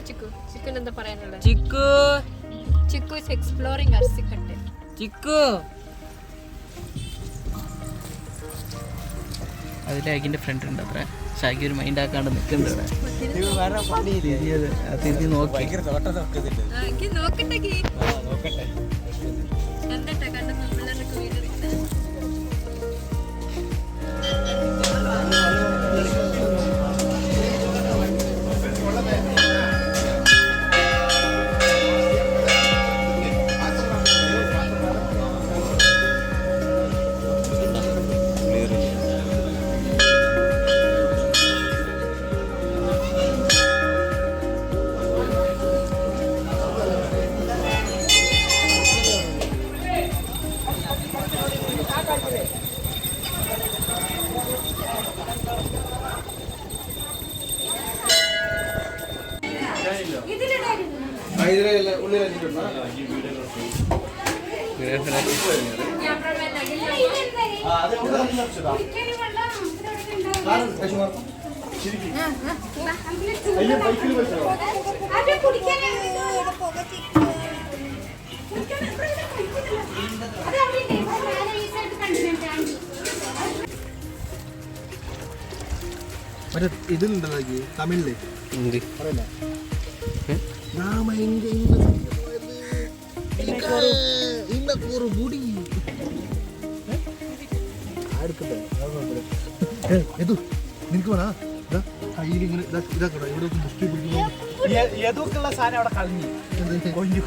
Chicken എന്താ പറയാനുള്ളത്? Chikoo is exploring അർസിക്കട്ടെ. Chikoo അതിൽ അയക്കിൻ്റെ ഫ്രണ്ട് ഉണ്ട് അത്ര ഷാക്കി ഒരു മൈൻഡ് ആക്കാണ്ട് നിൽക്കുന്നുണ്ട് തിരിഞ്ഞ് നോക്കി ഇതിലുണ്ടല്ലോ തമിഴില് പറയല്ല ഒരു മുടി നിനക്ക് വേണ കയ്യിൽ ഇങ്ങനെ ഇതാക്കണോ ഇവിടെ മുഷ്ടി പിടിക്കുമ്പോ ഏതൊക്കെയുള്ള സാധനം അവിടെ കളഞ്ഞു കൊഞ്ചു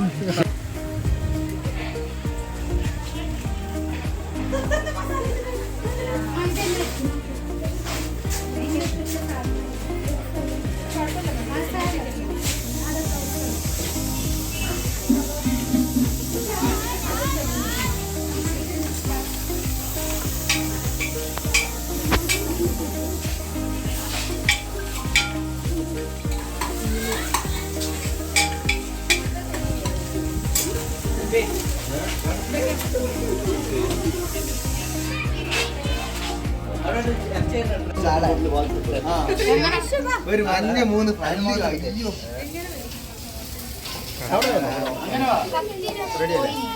ഒരു മഞ്ഞ 3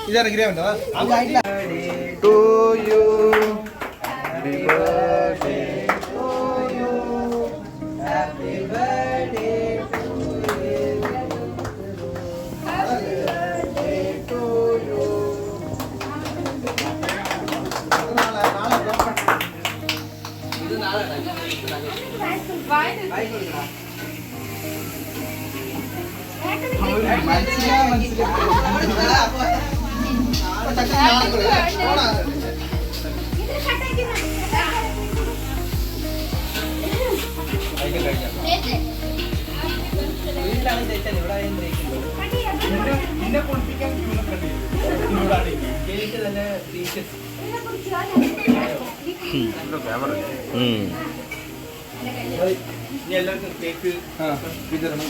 ഇതാണ് ഗ്രഹമുണ്ടോ to you happy birthday to you happy birthday എല്ലാവർക്കും കേക്ക് വിതരണം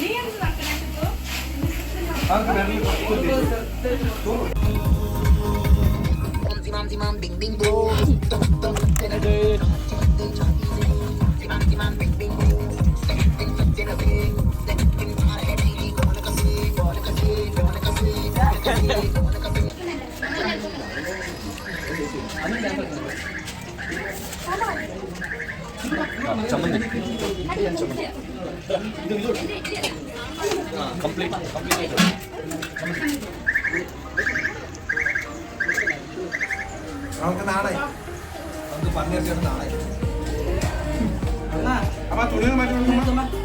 നമുക്ക് നാളെ നമുക്ക് പറഞ്ഞ നാളെ അപ്പൊ തുണി മാറ്റി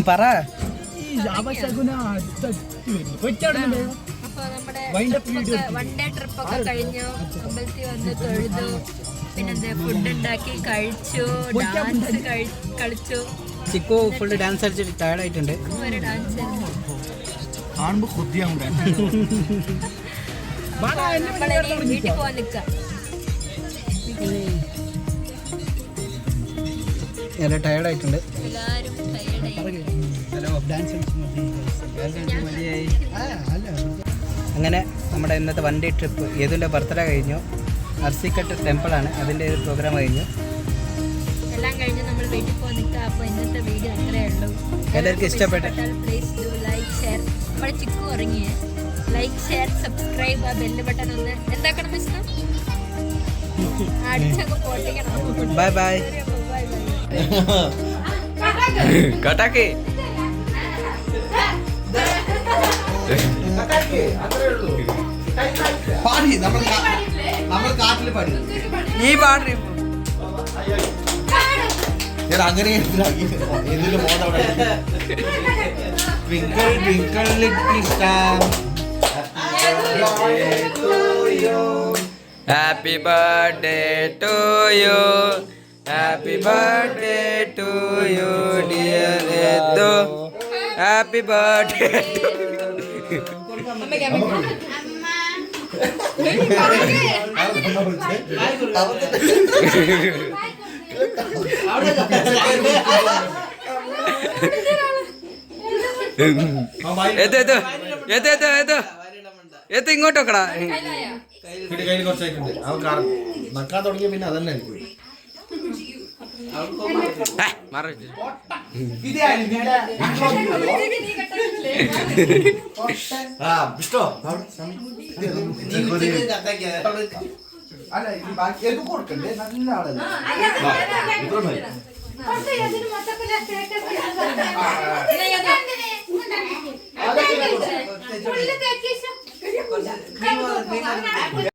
പറ. അപ്പൊ നമ്മുടെ വൺ ഡേ ട്രിപ്പ് ഒക്കെ കഴിഞ്ഞു. അമ്പലത്തിൽ വന്ന് തൊഴുതു, പിന്നെന്താ ഫുഡ് ഉണ്ടാക്കി കഴിച്ചു, ഡാൻസ് കളിച്ചു. ചിക്കു ഫുള്ള് ഡാൻസ് കളിച്ചിട്ട് ടയർഡ് ആയിട്ടുണ്ട്. ഒരു ഡാൻസ് കാണുമ്പോ കൊതിയാവും നമ്മളിനി വീട്ടിൽ പോവാൻ നിൽക്കാം. നല്ല ടയർഡ് ആയിട്ടുണ്ട്. എല്ലാരും ടയേർഡായി. അങ്ങനെ നമ്മുടെ ഇന്നത്തെ വൺ ഡേ ട്രിപ്പ് യേതുവിൻ്റെ ബർത്ത്ഡേ കഴിഞ്ഞു. അർസിക്കട്ട് ടെമ്പിളാണ്, അതിൻ്റെ ഒരു പ്രോഗ്രാം കഴിഞ്ഞു. എല്ലാം കഴിഞ്ഞ് നമ്മൾ വീട്ടിൽ പോകാൻ നിൽക്കാം. അപ്പോൾ ഇന്നത്തെ വീഡിയോ അത്രയേ ഉള്ളൂ. എല്ലാവർക്കും ഇഷ്ടപ്പെട്ടാൽ പ്ലീസ് ഡു ലൈക്ക് ഷെയർ. നമ്മുടെ ചിക്കു ഉറങ്ങിയേ. ലൈക്ക് ഷെയർ സബ്സ്ക്രൈബ്, ആ ബെല്ല് ബട്ടൺ ഒന്ന് എന്താക്കണം ഇഷ്ടം അടിച്ചൊക്കെ പൊട്ടിക്കണം. Bye bye. കട്ടാക്കി പാടി നമ്മൾ കാട്ടില് പാടി നീ പാടി അങ്ങനെ ഇതിന്റെ മോഡ് അവിടെ twinkle twinkle little star happy birthday to you, happy birthday to you dear യേതു, ഹാപ്പി ബർത്ത്ഡേ ടു ഇങ്ങോട്ട് വെക്കടാ. കയ്യിൽ കുറച്ചായിട്ടുണ്ട്. അവൻ നക്കാൻ തുടങ്ങിയ പിന്നെ അതന്നെ കൊടുക്കണ്ടേ. നല്ല ആളല്ലേ.